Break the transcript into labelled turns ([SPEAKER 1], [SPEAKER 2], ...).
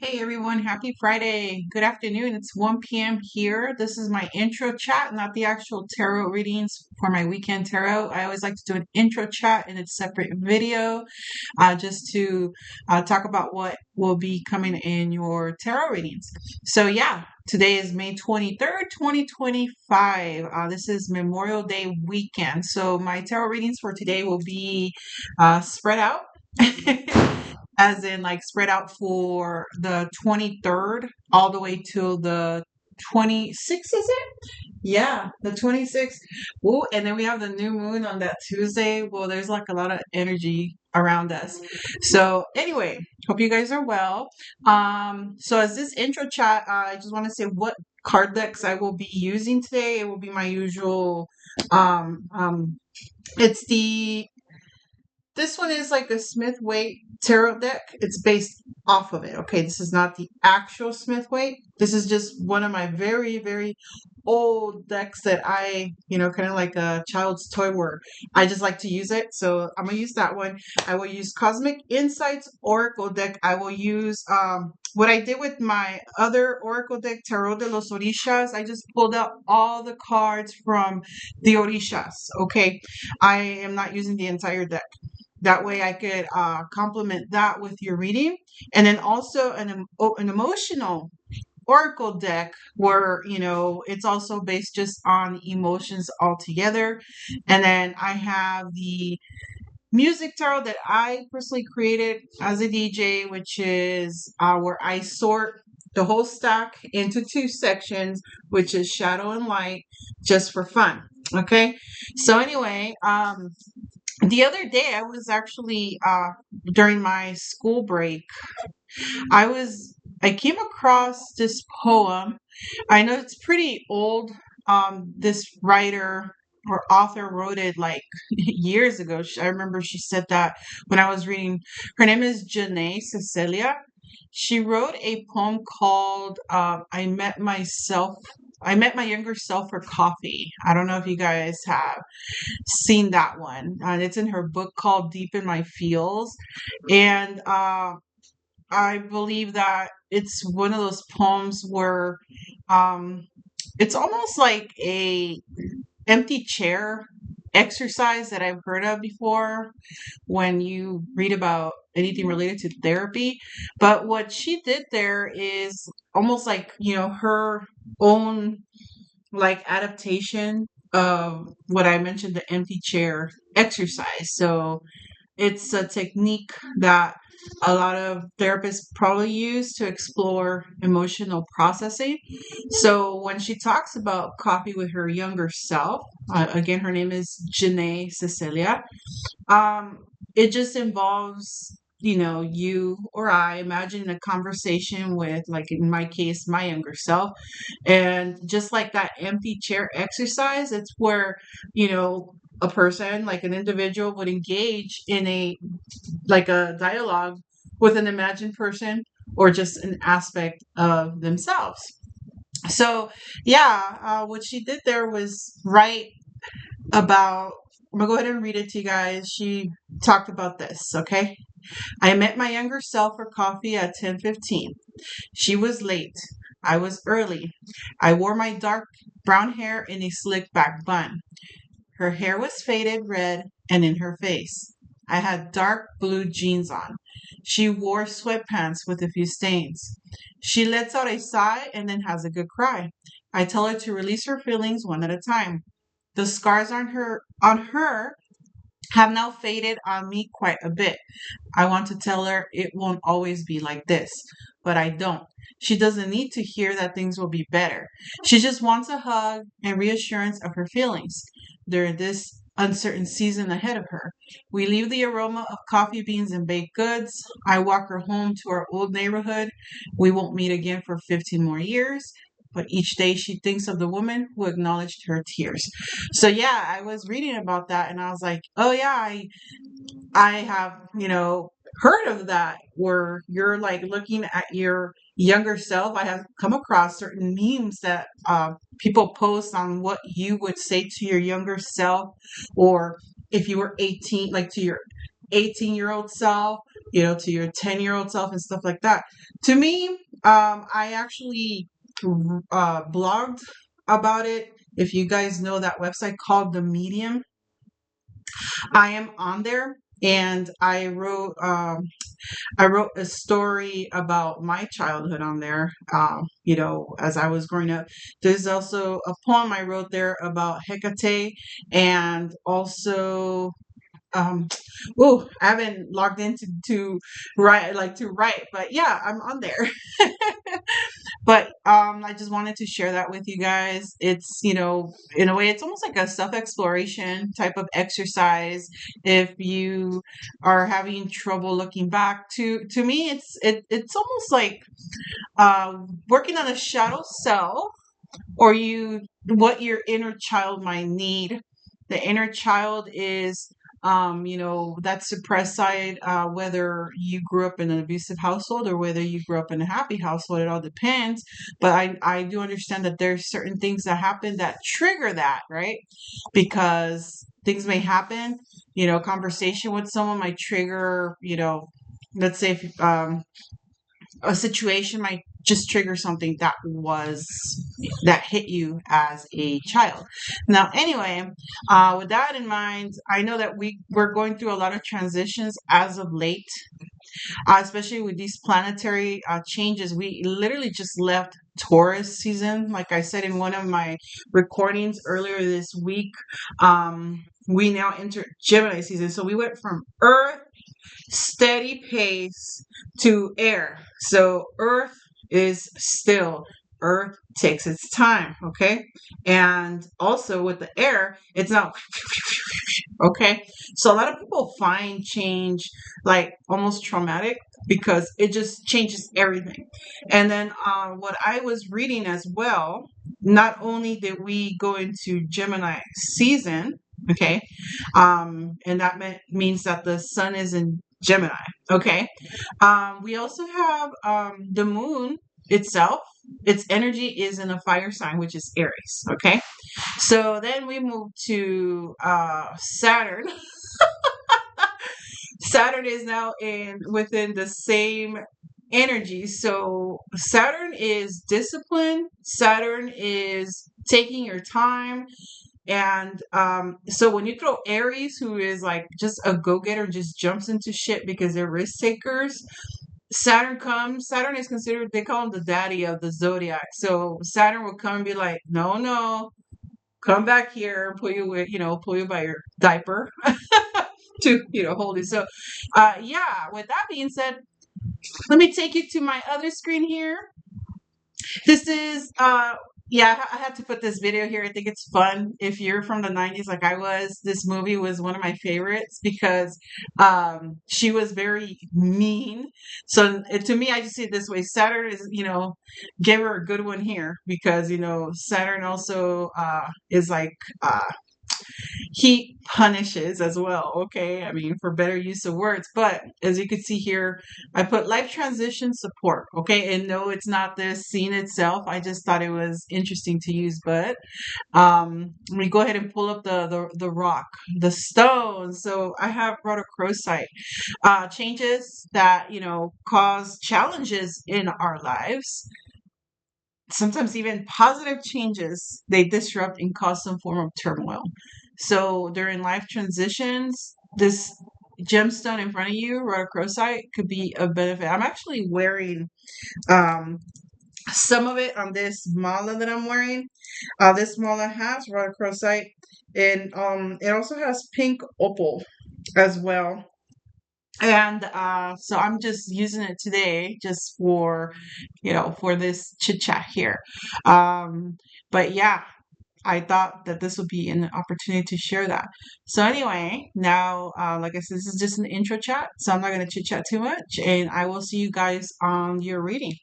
[SPEAKER 1] Hey everyone, happy Friday. Good afternoon. It's 1 p.m. here. This is my intro chat, not the actual tarot readings for my weekend tarot. I always like to do an intro chat in its separate video just to talk about what will be coming in your tarot readings. So, yeah, today is May 23rd, 2025. This is Memorial Day weekend. So, my tarot readings for today will be spread out. As in like spread out for the 23rd all the way till the 26th, is it? Yeah, the 26th. Ooh, and then we have the new moon on that Tuesday. Well, there's like a lot of energy around us. So anyway, hope you guys are well. So as this intro chat, I just want to say what card decks I will be using today. It will be my usual um um it's the this one is like a Smith Waite tarot deck. It's based off of it. Okay, this is not the actual Smith Waite. This is just one of my very, very old decks that kind of like a child's toy where I just like to use it. So I'm gonna use that one. I will use Cosmic Insights Oracle deck. I will use what I did with my other Oracle deck, Tarot de los Orishas. I just pulled out all the cards from the Orishas. Okay, I am not using the entire deck. That way I could complement that with your reading. And then also an emotional oracle deck where, it's also based just on emotions altogether. And then I have the music tarot that I personally created as a DJ, which is where I sort the whole stack into two sections, which is shadow and light, just for fun. Okay. So anyway, the other day, I was actually during my school break. I came across this poem. I know it's pretty old. This writer or author wrote it like years ago. I remember she said that when I was reading. Her name is Jennae Cecelia. She wrote a poem called I met my younger self for coffee. I don't know if you guys have seen that one. It's in her book called Deep in My Feels. And I believe that it's one of those poems where um, it's almost like a empty chair exercise that I've heard of before when you read about anything related to therapy. But what she did there is almost like, her own like adaptation of what I mentioned, the empty chair exercise. So it's a technique that a lot of therapists probably use to explore emotional processing. So when she talks about coffee with her younger self, again, her name is Jennae Cecelia. Um, it just involves, you or I imagine a conversation with, like in my case, my younger self. And just like that empty chair exercise, it's where, a person, like an individual, would engage in a dialogue with an imagined person or just an aspect of themselves. So, yeah, what she did there was write about. I'm gonna go ahead and read it to you guys. She talked about this, okay? I met my younger self for coffee at 10:15. She was late. I was early. I wore my dark brown hair in a slick back bun. Her hair was faded red and in her face. I had dark blue jeans on. She wore sweatpants with a few stains. She lets out a sigh and then has a good cry. I tell her to release her feelings one at a time. The scars on her have now faded on me quite a bit. I want to tell her it won't always be like this, but I don't. She doesn't need to hear that things will be better. She just wants a hug and reassurance of her feelings during this uncertain season ahead of her. We leave the aroma of coffee beans and baked goods. I walk her home to our old neighborhood. We won't meet again for 15 more years. But each day she thinks of the woman who acknowledged her tears. So yeah, I was reading about that and I was like, oh yeah, I have, heard of that where you're like looking at your younger self. I have come across certain memes that people post on what you would say to your younger self, or if you were 18, like to your 18-year-old self, to your 10-year-old self and stuff like that. To me, I actually blogged about it. If you guys know that website called The Medium, I am on there, and I wrote a story about my childhood on there. As I was growing up. There's also a poem I wrote there about Hecate, and also um I haven't logged into to write, but yeah, I'm on there. But I just wanted to share that with you guys. It's, in a way, it's almost like a self-exploration type of exercise. If you are having trouble looking back, to me, it's almost like uh working on a shadow self, or what your inner child might need. The inner child is, that suppressed side, whether you grew up in an abusive household or whether you grew up in a happy household. It all depends. But I do understand that there's certain things that happen that trigger that, right? Because things may happen, conversation with someone might trigger, let's say, if a situation might just trigger something that hit you as a child. Now, anyway, with that in mind, I know that we're going through a lot of transitions as of late, especially with these planetary changes. We literally just left Taurus season. Like I said in one of my recordings earlier this week, we now enter Gemini season. So we went from Earth steady pace to air. So Earth is still. Earth takes its time, okay? And also with the air, it's not okay. So a lot of people find change like almost traumatic because it just changes everything. And then what I was reading as well, not only did we go into Gemini season, okay, and that means that the sun is in Gemini, okay. We also have the moon itself. Its energy is in a fire sign, which is Aries, okay. So then we move to Saturn. Saturn is now in within the same energy. So Saturn is discipline. Saturn is taking your time. And so when you throw Aries, who is like just a go-getter, just jumps into shit because they're risk takers, Saturn comes. Saturn is considered, they call him the daddy of the zodiac. So Saturn will come and be like, no, no, come back here, pull you by your diaper to, hold you. So, yeah, with that being said, let me take you to my other screen here. This is, yeah, I had to put this video here. I think it's fun. If you're from the 90s like I was, this movie was one of my favorites because she was very mean. So to me, I just see it this way. Saturn is, gave her a good one here because, Saturn also is like, he punishes as well, okay? I mean, for better use of words. But as you can see here, I put life transition support, okay? And no, it's not the scene itself. I just thought it was interesting to use. But let me go ahead and pull up the rock, the stone. So I have rhodochrosite. Changes that, cause challenges in our lives, sometimes even positive changes, they disrupt and cause some form of turmoil. So during life transitions, this gemstone in front of you, rhodochrosite, could be a benefit. I'm actually wearing um, some of it on this mala that I'm wearing. This mala has rhodochrosite, and it also has pink opal as well. And so I'm just using it today just for this chit chat here. Um, but yeah, I thought that this would be an opportunity to share that. So anyway, now, like I said, this is just an intro chat, so I'm not going to chit chat too much, and I will see you guys on your reading.